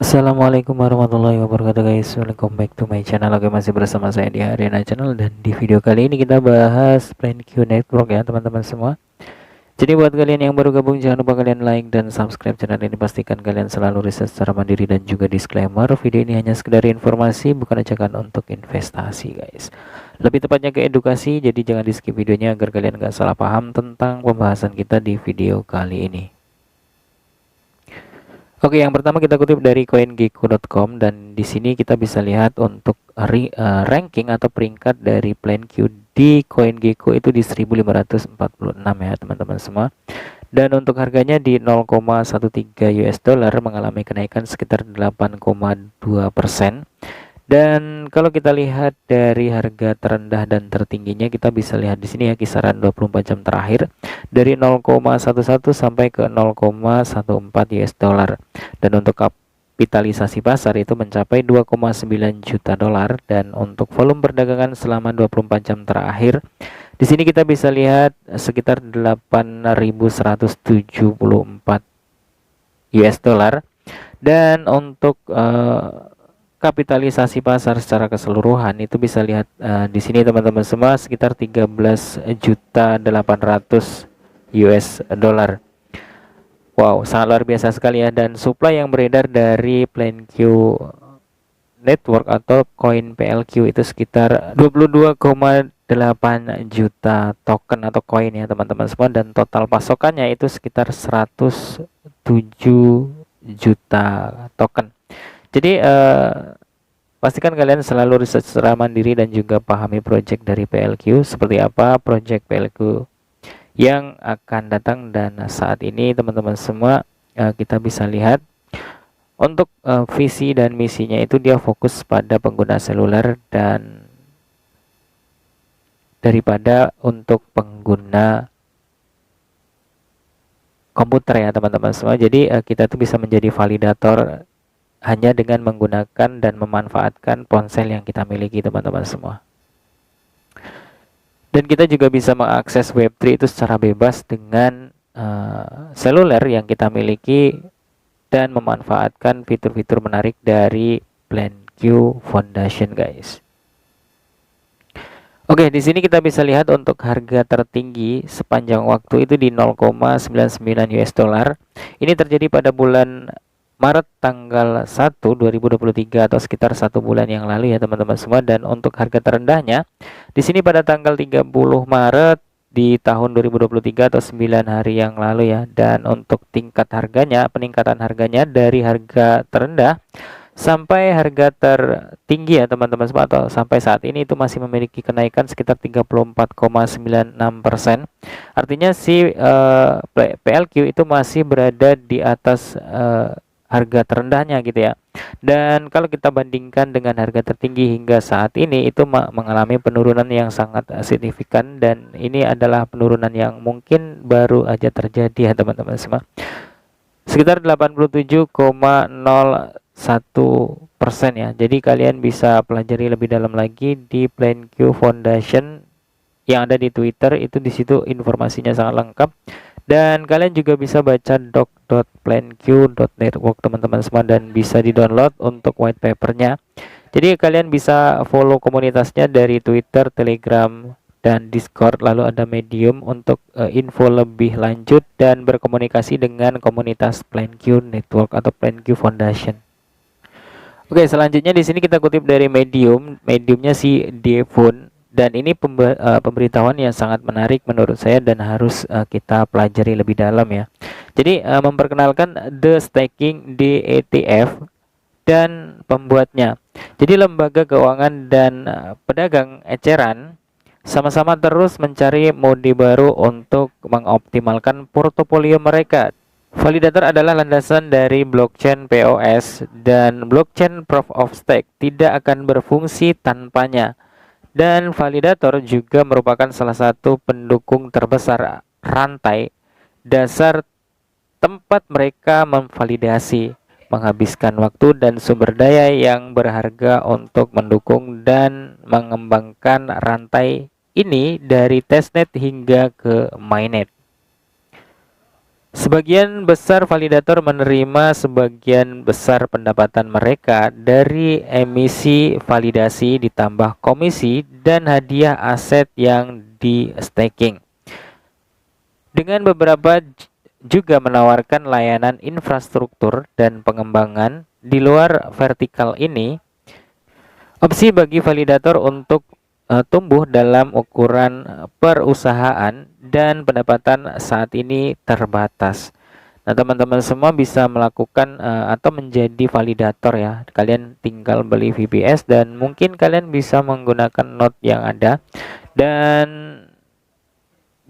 Assalamualaikum warahmatullahi wabarakatuh guys. Welcome back to my channel. Oke, masih bersama saya di Arena Channel, dan di video kali ini kita bahas PlanQ Network ya teman-teman semua. Jadi buat kalian yang baru gabung, jangan lupa kalian like dan subscribe channel ini. Pastikan kalian selalu riset secara mandiri, dan juga disclaimer, video ini hanya sekedar informasi, bukan ajakan untuk investasi guys. Lebih tepatnya ke edukasi, jadi jangan di skip videonya agar kalian gak salah paham tentang pembahasan kita di video kali ini. Oke, yang pertama kita kutip dari CoinGecko.com, dan di sini kita bisa lihat untuk ranking atau peringkat dari PlanQ di CoinGecko itu di 1546 ya teman-teman semua. Dan untuk harganya di 0,13 US dollar mengalami kenaikan sekitar 8,2%. Dan kalau kita lihat dari harga terendah dan tertingginya, kita bisa lihat di sini ya, kisaran 24 jam terakhir dari 0,11 sampai ke 0,14 US dollar. Dan untuk kapitalisasi pasar itu mencapai 2,9 juta dolar, dan untuk volume perdagangan selama 24 jam terakhir di sini kita bisa lihat sekitar 8.174 US dollar. Dan untuk kapitalisasi pasar secara keseluruhan itu bisa lihat di sini teman-teman semua, sekitar 13.800 US dollar. Wow, sangat luar biasa sekali ya. Dan supply yang beredar dari PlanQ Network atau koin PLQ itu sekitar 22,8 juta token atau koin ya teman-teman semua, dan total pasokannya itu sekitar 107 juta token. Jadi pastikan kalian selalu riset secara mandiri dan juga pahami project dari PLQ, seperti apa project PLQ yang akan datang. Dan saat ini teman-teman semua kita bisa lihat untuk visi dan misinya itu dia fokus pada pengguna seluler dan daripada untuk pengguna komputer ya teman-teman semua. Jadi kita tuh bisa menjadi validator hanya dengan menggunakan dan memanfaatkan ponsel yang kita miliki teman-teman semua. Dan kita juga bisa mengakses Web3 itu secara bebas dengan seluler yang kita miliki dan memanfaatkan fitur-fitur menarik dari PlanQ Foundation guys. Oke, di sini kita bisa lihat untuk harga tertinggi sepanjang waktu itu di 0,99 US dollar. Ini terjadi pada bulan Maret tanggal 1 2023 atau sekitar 1 bulan yang lalu ya teman-teman semua. Dan untuk harga terendahnya di sini pada tanggal 30 Maret di tahun 2023 atau 9 hari yang lalu ya. Dan untuk tingkat harganya, peningkatan harganya dari harga terendah sampai harga tertinggi ya teman-teman semua, atau sampai saat ini itu masih memiliki kenaikan sekitar 34,96%. Artinya si PLQ itu masih berada di atas harga terendahnya gitu ya. Dan kalau kita bandingkan dengan harga tertinggi hingga saat ini itu mengalami penurunan yang sangat signifikan, dan ini adalah penurunan yang mungkin baru aja terjadi ya teman-teman semua, sekitar 87,01% ya. Jadi kalian bisa pelajari lebih dalam lagi di PlanQ Foundation yang ada di Twitter, itu di situ informasinya sangat lengkap. Dan kalian juga bisa baca doc.planq.network teman-teman semua, dan bisa di-download untuk white papernya. Jadi kalian bisa follow komunitasnya dari Twitter, Telegram, dan Discord. Lalu ada Medium untuk info lebih lanjut dan berkomunikasi dengan komunitas PlanQ Network atau PlanQ Foundation. Oke, selanjutnya di sini kita kutip dari Medium. Mediumnya si Devon. Dan ini pemberitahuan yang sangat menarik menurut saya dan harus kita pelajari lebih dalam ya. Jadi memperkenalkan The Staking ETF dan pembuatnya. Jadi lembaga keuangan dan pedagang eceran sama-sama terus mencari mode baru untuk mengoptimalkan portofolio mereka. Validator adalah landasan dari blockchain POS, dan blockchain Proof of Stake tidak akan berfungsi tanpanya. Dan validator juga merupakan salah satu pendukung terbesar rantai dasar tempat mereka memvalidasi, menghabiskan waktu dan sumber daya yang berharga untuk mendukung dan mengembangkan rantai ini dari testnet hingga ke mainnet. Sebagian besar validator menerima sebagian besar pendapatan mereka dari emisi validasi ditambah komisi dan hadiah aset yang di staking. Dengan beberapa juga menawarkan layanan infrastruktur dan pengembangan di luar vertikal ini, opsi bagi validator untuk tumbuh dalam ukuran perusahaan dan pendapatan saat ini terbatas. Nah, teman-teman semua bisa melakukan atau menjadi validator ya. Kalian tinggal beli VPS dan mungkin kalian bisa menggunakan node yang ada, dan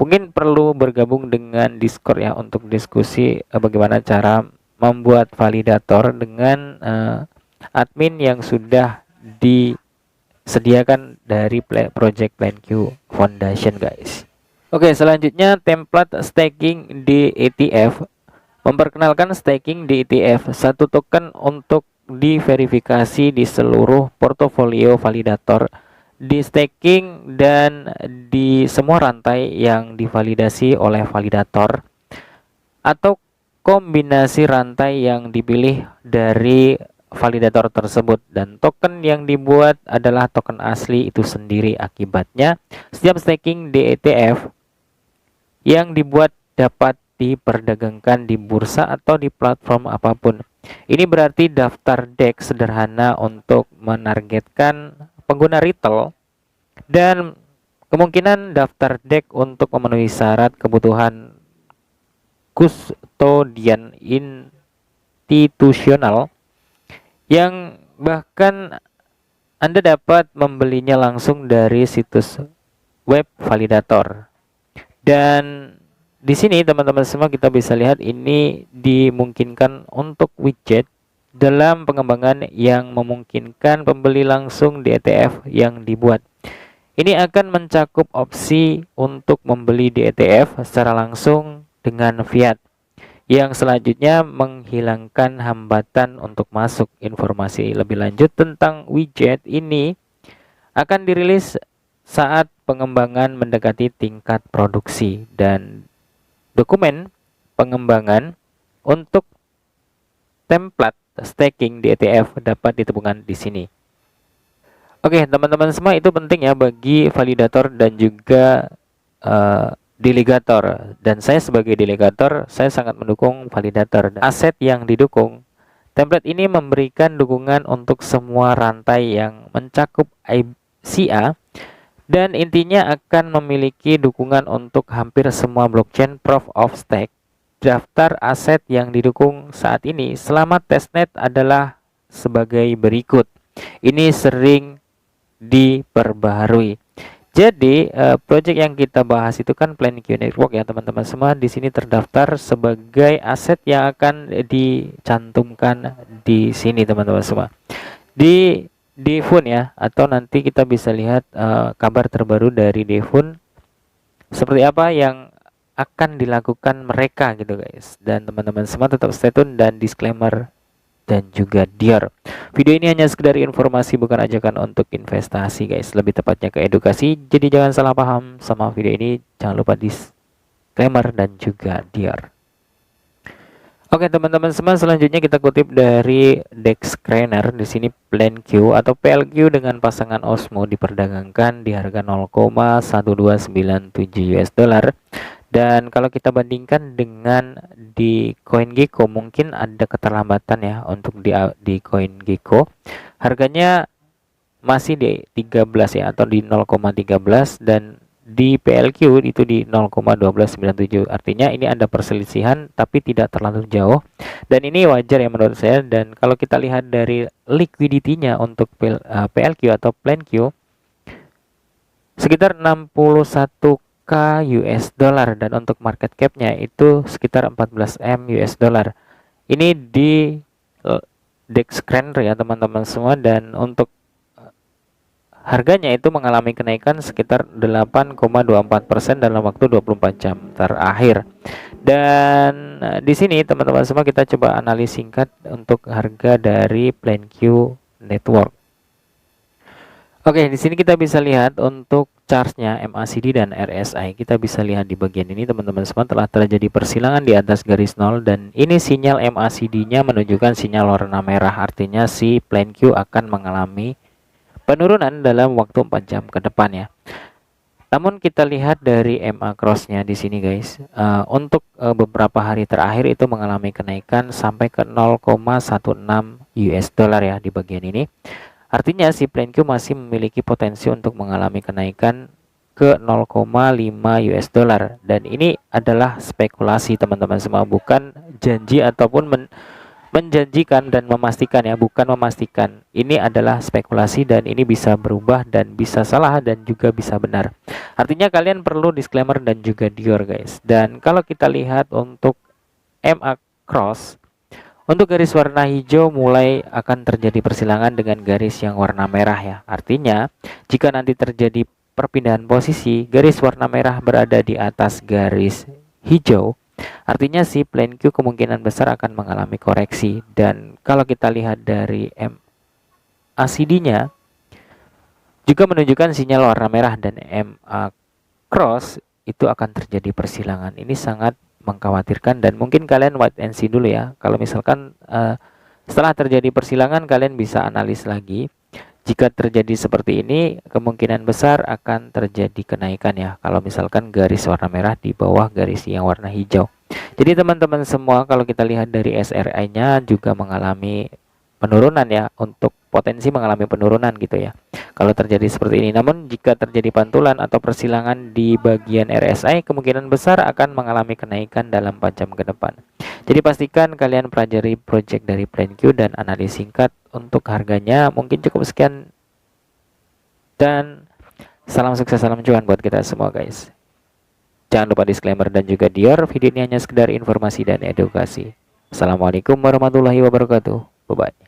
mungkin perlu bergabung dengan Discord ya untuk diskusi bagaimana cara membuat validator dengan admin yang sudah disediakan dari Project PlanQ Foundation, guys. Oke, selanjutnya template staking di ETF. Memperkenalkan staking di ETF, satu token untuk diverifikasi di seluruh portofolio validator, di staking dan di semua rantai yang divalidasi oleh validator, atau kombinasi rantai yang dipilih dari validator tersebut, dan token yang dibuat adalah token asli itu sendiri. Akibatnya, setiap staking di ETF yang dibuat dapat diperdagangkan di bursa atau di platform apapun. Ini berarti daftar DEX sederhana untuk menargetkan pengguna retail, dan kemungkinan daftar DEX untuk memenuhi syarat kebutuhan kustodian institusional yang bahkan Anda dapat membelinya langsung dari situs web validator. Dan di sini teman-teman semua kita bisa lihat ini dimungkinkan untuk widget dalam pengembangan yang memungkinkan pembeli langsung di ETF yang dibuat. Ini akan mencakup opsi untuk membeli di ETF secara langsung dengan fiat, yang selanjutnya menghilangkan hambatan untuk masuk. Informasi lebih lanjut tentang widget ini akan dirilis saat pengembangan mendekati tingkat produksi, dan dokumen pengembangan untuk template staking di ETF dapat ditemukan di sini. Oke, teman-teman semua, itu penting ya bagi validator dan juga delegator. Dan saya sebagai delegator, saya sangat mendukung validator. Aset yang didukung, template ini memberikan dukungan untuk semua rantai yang mencakup ICA, dan intinya akan memiliki dukungan untuk hampir semua blockchain proof of stake. Daftar aset yang didukung saat ini selama testnet adalah sebagai berikut. Ini sering diperbaharui. Jadi project yang kita bahas itu kan PlanQ Network ya teman-teman semua. Di sini terdaftar sebagai aset yang akan dicantumkan di sini teman-teman semua. Di Devon ya, atau nanti kita bisa lihat kabar terbaru dari Devon seperti apa yang akan dilakukan mereka gitu guys. Dan teman-teman semua tetap stay tune dan disclaimer dan juga Dior. Video ini hanya sekedar informasi, bukan ajakan untuk investasi guys, lebih tepatnya ke edukasi. Jadi jangan salah paham sama video ini, jangan lupa disclaimer dan juga Dior. Oke teman-teman semua, selanjutnya kita kutip dari Dexcraner. Di sini PlanQ atau PLQ dengan pasangan Osmo diperdagangkan di harga 0,1297 US dollar. Dan kalau kita bandingkan dengan di CoinGecko, mungkin ada keterlambatan ya untuk di CoinGecko. Harganya masih di 13 ya, atau di 0,13, dan di PLQ itu di 0,1297. Artinya ini ada perselisihan tapi tidak terlalu jauh, dan ini wajar ya menurut saya. Dan kalau kita lihat dari liquidity-nya untuk PLQ atau PlanQ sekitar 61k US dollar, dan untuk market cap-nya itu sekitar 14 M US dollar. Ini di Dexcraner ya teman-teman semua, dan untuk harganya itu mengalami kenaikan sekitar 8,24% dalam waktu 24 jam terakhir. Dan di sini teman-teman semua kita coba analis singkat untuk harga dari PlanQ Network. Oke, di sini kita bisa lihat untuk chartnya MACD dan RSI. Kita bisa lihat di bagian ini teman-teman semua telah terjadi persilangan di atas garis 0 dan ini sinyal MACD-nya menunjukkan sinyal warna merah. Artinya si plan Q akan mengalami penurunan dalam waktu 4 jam ke depan ya. Namun kita lihat dari MA cross-nya di sini guys, untuk beberapa hari terakhir itu mengalami kenaikan sampai ke 0,16 US dollar ya di bagian ini. Artinya si plan Q masih memiliki potensi untuk mengalami kenaikan ke 0,5 US dollar dan ini adalah spekulasi teman-teman semua, bukan janji ataupun menjanjikan dan memastikan ya, bukan memastikan. Ini adalah spekulasi dan ini bisa berubah dan bisa salah dan juga bisa benar. Artinya kalian perlu disclaimer dan juga dior guys. Dan kalau kita lihat untuk MA cross, untuk garis warna hijau mulai akan terjadi persilangan dengan garis yang warna merah ya. Artinya jika nanti terjadi perpindahan posisi, garis warna merah berada di atas garis hijau, artinya si plan Q kemungkinan besar akan mengalami koreksi. Dan kalau kita lihat dari MACD-nya juga menunjukkan sinyal warna merah dan MA cross itu akan terjadi persilangan. Ini sangat mengkhawatirkan dan mungkin kalian wait and see dulu ya. Kalau misalkan setelah terjadi persilangan kalian bisa analis lagi. Jika terjadi seperti ini, kemungkinan besar akan terjadi kenaikan ya. Kalau misalkan garis warna merah di bawah garis yang warna hijau. Jadi teman-teman semua, kalau kita lihat dari SRI-nya juga mengalami penurunan ya, untuk potensi mengalami penurunan gitu ya. Kalau terjadi seperti ini. Namun jika terjadi pantulan atau persilangan di bagian RSI, kemungkinan besar akan mengalami kenaikan dalam 4 jam ke depan. Jadi pastikan kalian pelajari project dari plan Q dan analis singkat untuk harganya. Mungkin cukup sekian dan salam sukses, salam cuan buat kita semua guys. Jangan lupa disclaimer dan juga dior, video ini hanya sekedar informasi dan edukasi. Assalamualaikum warahmatullahi wabarakatuh. Bye bye.